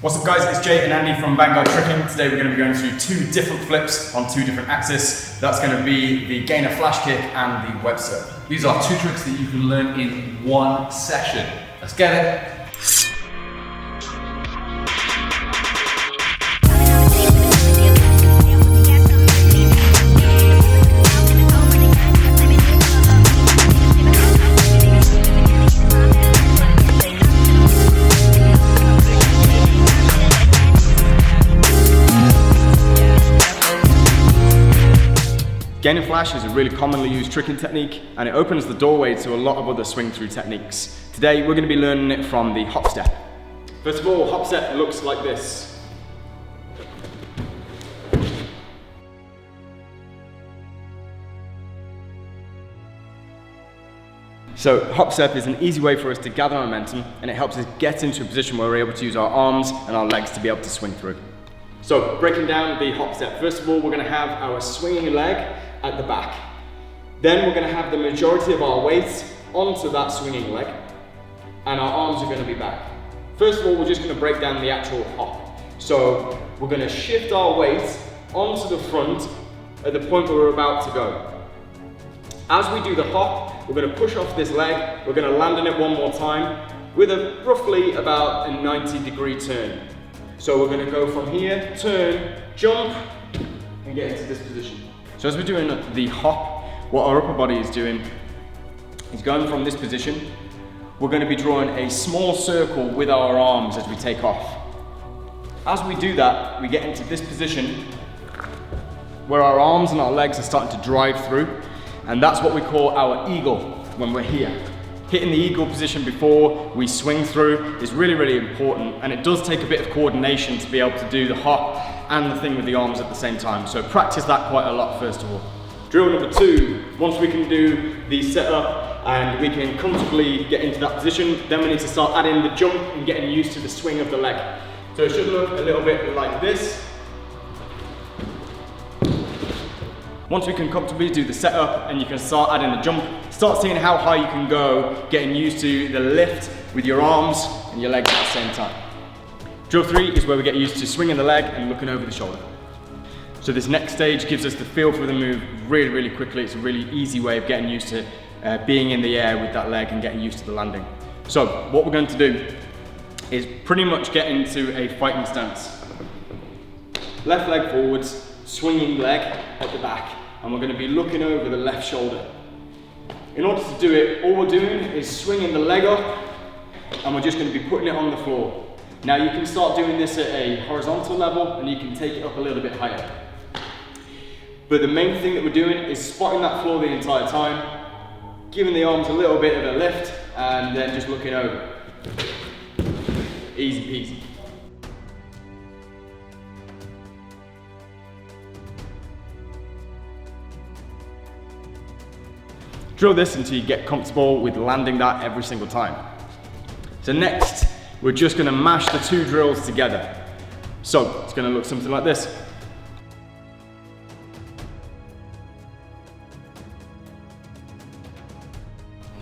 What's up guys, it's Jay and Andy from Vanguard Tricking. Today we're going to be going through two different flips on two different axes. That's going to be the gainer flash kick and the Webster. These are two tricks that you can learn in one session. Let's get it. Gainer flash is a really commonly used tricking technique and it opens the doorway to a lot of other swing through techniques. Today we're going to be learning it from the hop step. First of all, hop step looks like this. So hop step is an easy way for us to gather momentum and it helps us get into a position where we're able to use our arms and our legs to be able to swing through. So breaking down the hop step, first of all we're going to have our swinging leg at the back. Then we're going to have the majority of our weight onto that swinging leg and our arms are going to be back. First of all, we're just going to break down the actual hop. So we're going to shift our weight onto the front at the point where we're about to go. As we do the hop, we're going to push off this leg, we're going to land on it one more time with a roughly about a 90-degree turn. So we're going to go from here, turn, jump, and get into this position. So as we're doing the hop, what our upper body is doing is going from this position. We're going to be drawing a small circle with our arms as we take off. As we do that, we get into this position where our arms and our legs are starting to drive through, and that's what we call our eagle when we're here. Hitting the eagle position before we swing through is really, really important, and it does take a bit of coordination to be able to do the hop and the thing with the arms at the same time. So practice that quite a lot first of all. Drill number two, once we can do the setup and we can comfortably get into that position, then we need to start adding the jump and getting used to the swing of the leg. So it should look a little bit like this. Once we can comfortably do the setup and you can start adding the jump, start seeing how high you can go, getting used to the lift with your arms and your legs at the same time. Drill three is where we get used to swinging the leg and looking over the shoulder. So this next stage gives us the feel for the move really, really quickly. It's a really easy way of getting used to being in the air with that leg and getting used to the landing. So what we're going to do is pretty much get into a fighting stance. Left leg forwards, swinging leg at the back, and we're going to be looking over the left shoulder. In order to do it, all we're doing is swinging the leg up and we're just going to be putting it on the floor. Now you can start doing this at a horizontal level and you can take it up a little bit higher. But the main thing that we're doing is spotting that floor the entire time, giving the arms a little bit of a lift and then just looking over. Easy peasy. Drill this until you get comfortable with landing that every single time. So next, we're just going to mash the two drills together. So it's going to look something like this.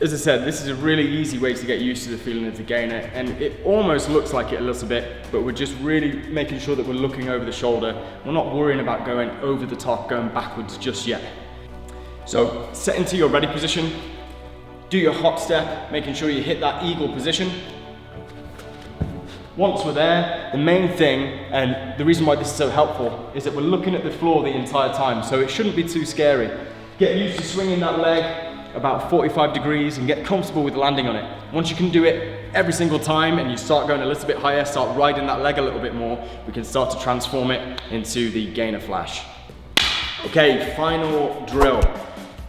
As I said, this is a really easy way to get used to the feeling of the gainer, and it almost looks like it a little bit, but we're just really making sure that we're looking over the shoulder. We're not worrying about going over the top, going backwards just yet. So set into your ready position, do your hop step, making sure you hit that eagle position. Once we're there, the main thing, and the reason why this is so helpful, is that we're looking at the floor the entire time, so it shouldn't be too scary. Get used to swinging that leg about 45 degrees and get comfortable with landing on it. Once you can do it every single time and you start going a little bit higher, start riding that leg a little bit more, we can start to transform it into the gainer flash. Okay, final drill.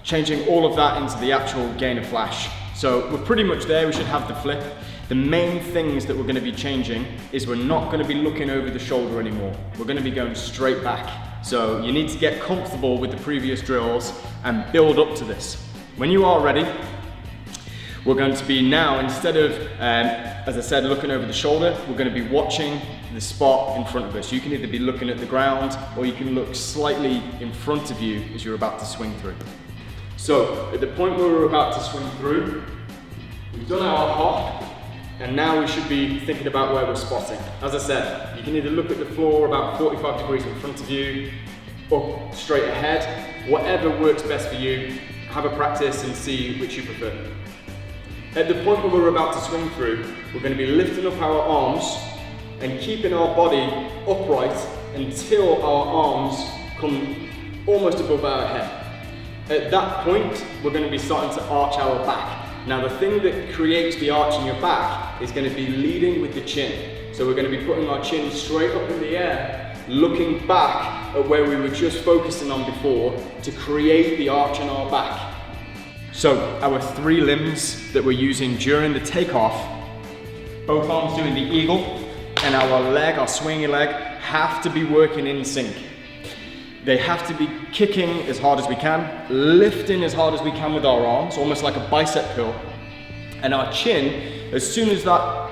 Changing all of that into the actual gainer flash. So we're pretty much there, we should have the flip. The main things that we're going to be changing is we're not going to be looking over the shoulder anymore. We're going to be going straight back. So you need to get comfortable with the previous drills and build up to this. When you are ready, we're going to be now, instead of, as I said, looking over the shoulder, we're going to be watching the spot in front of us. You can either be looking at the ground or you can look slightly in front of you as you're about to swing through. So at the point where we're about to swing through, we've done our hop, And now we should be thinking about where we're spotting. As I said, you can either look at the floor about 45 degrees in front of you, up straight ahead, whatever works best for you. Have a practice and see which you prefer. At the point where we're about to swing through, we're going to be lifting up our arms and keeping our body upright until our arms come almost above our head. At that point, we're going to be starting to arch our back. Now the thing that creates the arch in your back is going to be leading with the chin. So we're going to be putting our chin straight up in the air, looking back at where we were just focusing on before to create the arch in our back. So our 3 limbs that we're using during the takeoff, both arms doing the eagle, and our leg, our swinging leg, have to be working in sync. They have to be kicking as hard as we can, lifting as hard as we can with our arms, almost like a bicep curl. And our chin, as soon as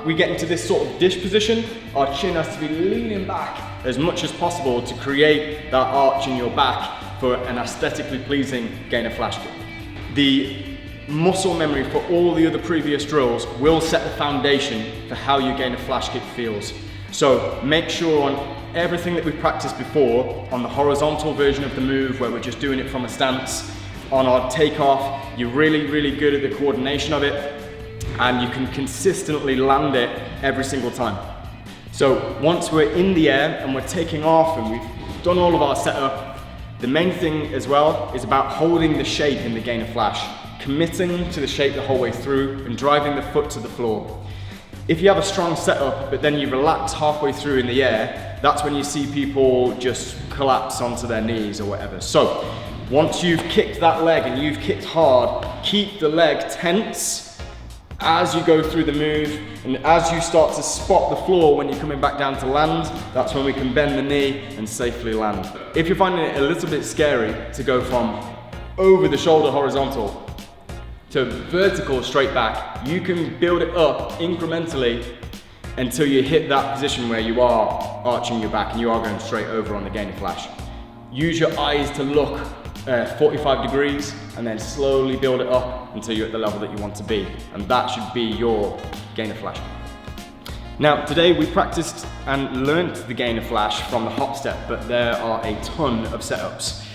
we get into this sort of dish position, our chin has to be leaning back as much as possible to create that arch in your back for an aesthetically pleasing gainer flash kick. The muscle memory for all the other previous drills will set the foundation for how your gainer flash kick feels. So make sure on everything that we've practiced before, on the horizontal version of the move where we're just doing it from a stance, on our takeoff, you're really good at the coordination of it, and you can consistently land it every single time. So once we're in the air and we're taking off and we've done all of our setup, the main thing as well is about holding the shape in the gainer flash, committing to the shape the whole way through and driving the foot to the floor. If you have a strong setup, but then you relax halfway through in the air, that's when you see people just collapse onto their knees or whatever. So, once you've kicked that leg and you've kicked hard, keep the leg tense as you go through the move, and as you start to spot the floor when you're coming back down to land, that's when we can bend the knee and safely land. If you're finding it a little bit scary to go from over the shoulder horizontal to vertical straight back, you can build it up incrementally until you hit that position where you are arching your back and you are going straight over on the gainer flash. Use your eyes to look 45 degrees and then slowly build it up until you're at the level that you want to be, and that should be your gainer flash. Now today we practiced and learnt the gainer flash from the hop step, but there are a ton of setups.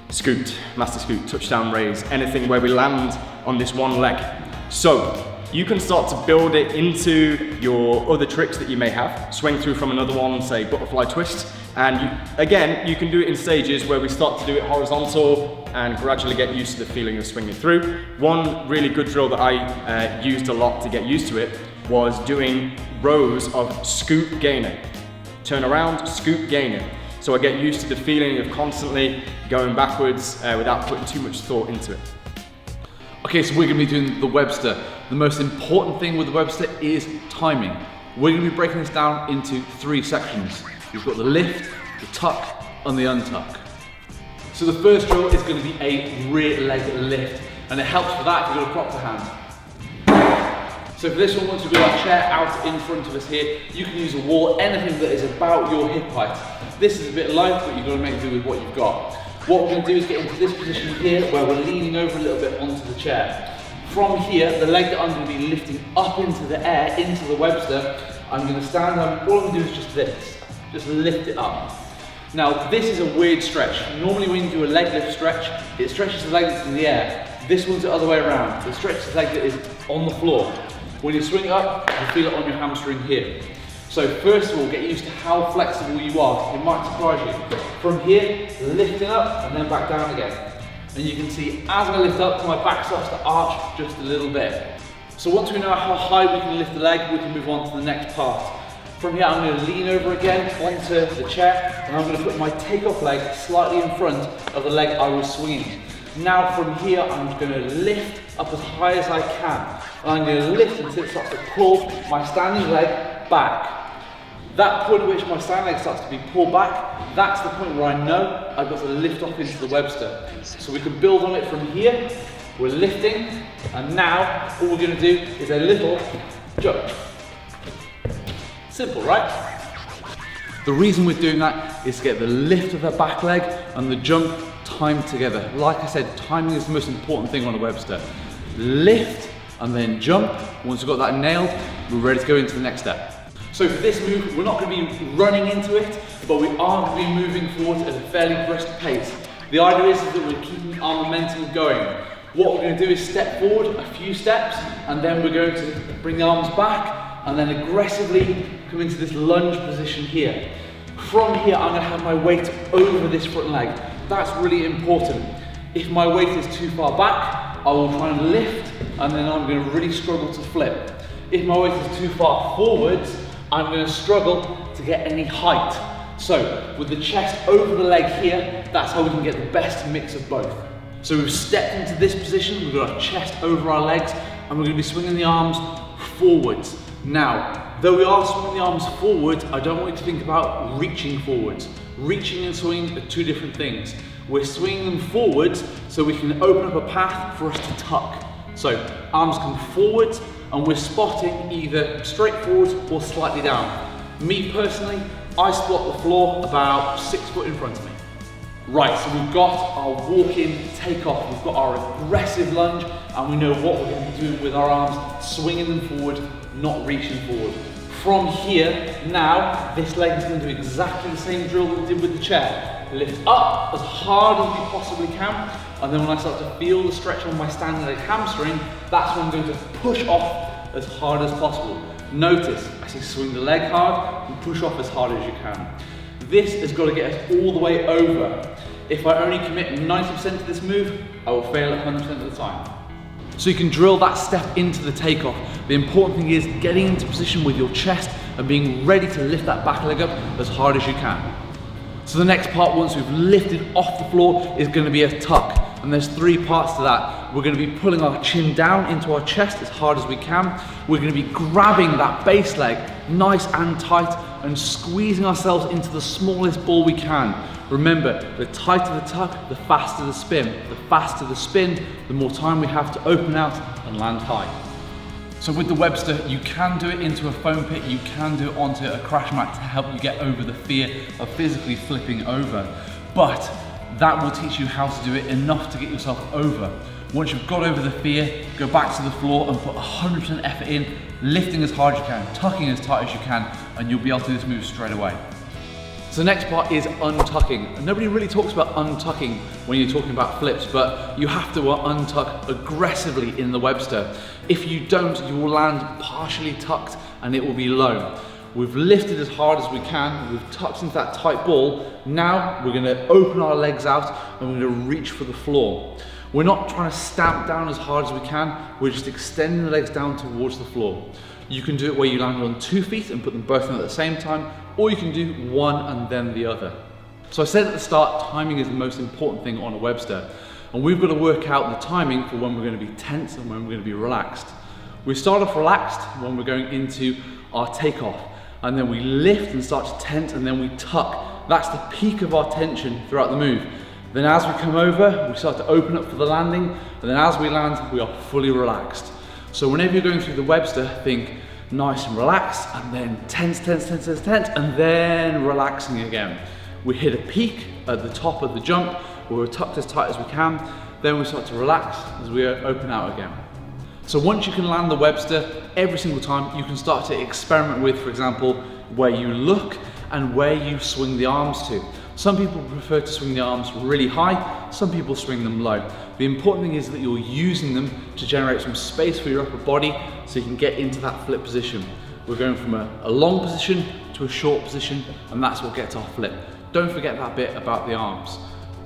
Scoot, master scoot, touchdown raise, anything where we land on this one leg. So you can start to build it into your other tricks that you may have. Swing through from another one, say butterfly twist, and again, you can do it in stages where we start to do it horizontal and gradually get used to the feeling of swinging through. One really good drill that I used a lot to get used to it was doing rows of scoop gainer. Turn around, scoop gainer. So I get used to the feeling of constantly going backwards without putting too much thought into it. Okay, so we're going to be doing the Webster. The most important thing with the Webster is timing. We're going to be breaking this down into 3 sections. You've got the lift, the tuck, and the untuck. So the first drill is going to be a rear leg lift, and it helps for that if you've got a proctor hand. So for this one, once we've got our chair out in front of us here, you can use a wall, anything that is about your hip height. This is a bit low, but you've got to make do with what you've got. What we're going to do is get into this position here where we're leaning over a little bit onto the chair. From here, the leg that I'm going to be lifting up into the air, into the Webster, I'm going to stand up, all I'm going to do is just this, just lift it up. Now this is a weird stretch. Normally when you do a leg lift stretch, it stretches the leg that's in the air. This one's the other way around, it stretches the leg that is on the floor. When you swing it up, you feel it on your hamstring here. So first of all, get used to how flexible you are. It might surprise you. From here, lifting up and then back down again. And you can see as I lift up, my back starts to arch just a little bit. So once we know how high we can lift the leg, we can move on to the next part. From here, I'm going to lean over again onto the chair, and I'm going to put my takeoff leg slightly in front of the leg I was swinging. Now from here, I'm just going to lift up as high as I can. And I'm going to lift until it starts to pull my standing leg back. That point at which my standing leg starts to be pulled back, that's the point where I know I've got to lift off into the Webster. So we can build on it from here. We're lifting, and now all we're going to do is a little jump. Simple, right? The reason we're doing that is to get the lift of the back leg and the jump timed together. Like I said, timing is the most important thing on a Webster. Lift and then jump. Once we've got that nailed, we're ready to go into the next step. So for this move, we're not going to be running into it, but we are going to be moving forward at a fairly brisk pace. The idea is that we're keeping our momentum going. What we're going to do is step forward a few steps, and then we're going to bring the arms back, and then aggressively come into this lunge position here. From here, I'm going to have my weight over this front leg. That's really important. If my weight is too far back, I will try and lift, and then I'm going to really struggle to flip. If my weight is too far forwards, I'm going to struggle to get any height. So with the chest over the leg here, that's how we can get the best mix of both. So we've stepped into this position, we've got our chest over our legs, and we're going to be swinging the arms forwards. Now, though we are swinging the arms forwards, I don't want you to think about reaching forwards. Reaching and swinging are two different things. We're swinging them forwards so we can open up a path for us to tuck. So arms come forwards, and we're spotting either straight forwards or slightly down. Me personally, I spot the floor about 6 foot in front of me. Right, so we've got our walk-in takeoff, we've got our aggressive lunge, and we know what we're going to be doing with our arms, swinging them forward, not reaching forward. From here, now, this leg is going to do exactly the same drill that we did with the chair. Lift up as hard as we possibly can, and then when I start to feel the stretch on my standing leg hamstring, that's when I'm going to push off as hard as possible. Notice, I say swing the leg hard and push off as hard as you can. This has got to get us all the way over. If I only commit 90% to this move, I will fail at 100% of the time. So you can drill that step into the takeoff. The important thing is getting into position with your chest and being ready to lift that back leg up as hard as you can. So the next part, once we've lifted off the floor, is going to be a tuck. And there's 3 parts to that. We're going to be pulling our chin down into our chest as hard as we can. We're going to be grabbing that base leg nice and tight and squeezing ourselves into the smallest ball we can. Remember, the tighter the tuck, the faster the spin. The faster the spin, the more time we have to open out and land high. So with the Webster, you can do it into a foam pit, you can do it onto a crash mat to help you get over the fear of physically flipping over. But that will teach you how to do it enough to get yourself over. Once you've got over the fear, go back to the floor and put 100% effort in, lifting as hard as you can, tucking as tight as you can, and you'll be able to do this move straight away. So the next part is untucking. Nobody really talks about untucking when you're talking about flips, but you have to untuck aggressively in the Webster. If you don't, you will land partially tucked and it will be low. We've lifted as hard as we can, we've tucked into that tight ball. Now we're going to open our legs out and we're going to reach for the floor. We're not trying to stamp down as hard as we can, we're just extending the legs down towards the floor. You can do it where you land on 2 feet and put them both in at the same time, or you can do one and then the other. So I said at the start, timing is the most important thing on a Webster. And we've got to work out the timing for when we're going to be tense and when we're going to be relaxed. We start off relaxed when we're going into our takeoff. And then we lift and start to tense, and then we tuck. That's the peak of our tension throughout the move. Then as we come over, we start to open up for the landing, and then as we land, we are fully relaxed. So whenever you're going through the Webster, think nice and relaxed, and then tense, tense, tense, tense, tense, and then relaxing again. We hit a peak at the top of the jump, where we're tucked as tight as we can, then we start to relax as we open out again. So once you can land the Webster, every single time you can start to experiment with, for example, where you look and where you swing the arms to. Some people prefer to swing the arms really high, some people swing them low. The important thing is that you're using them to generate some space for your upper body so you can get into that flip position. We're going from a long position to a short position, and that's what gets our flip. Don't forget that bit about the arms.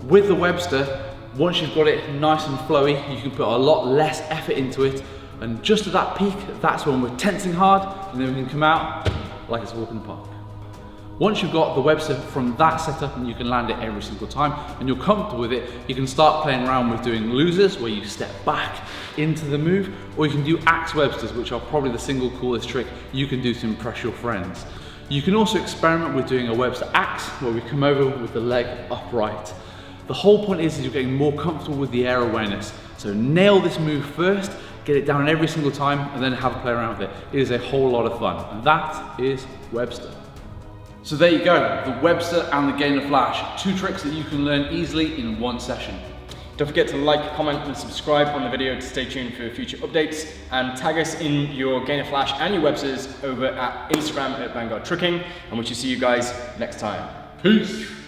With the Webster, once you've got it nice and flowy, you can put a lot less effort into it, and just at that peak, that's when we're tensing hard, and then we can come out like it's a walk in the park. Once you've got the Webster from that setup and you can land it every single time and you're comfortable with it, you can start playing around with doing losers where you step back into the move, or you can do axe Websters, which are probably the single coolest trick you can do to impress your friends. You can also experiment with doing a Webster axe where we come over with the leg upright. The whole point is you're getting more comfortable with the air awareness. So nail this move first, get it down every single time, and then have a play around with it. It is a whole lot of fun. And that is Webster. So there you go, the Webster and the Gainer Flash, 2 tricks that you can learn easily in one session. Don't forget to like, comment and subscribe on the video to stay tuned for future updates, and tag us in your Gainer Flash and your Websters over at Instagram at Vanguard Trucking, and we shall see you guys next time. Peace.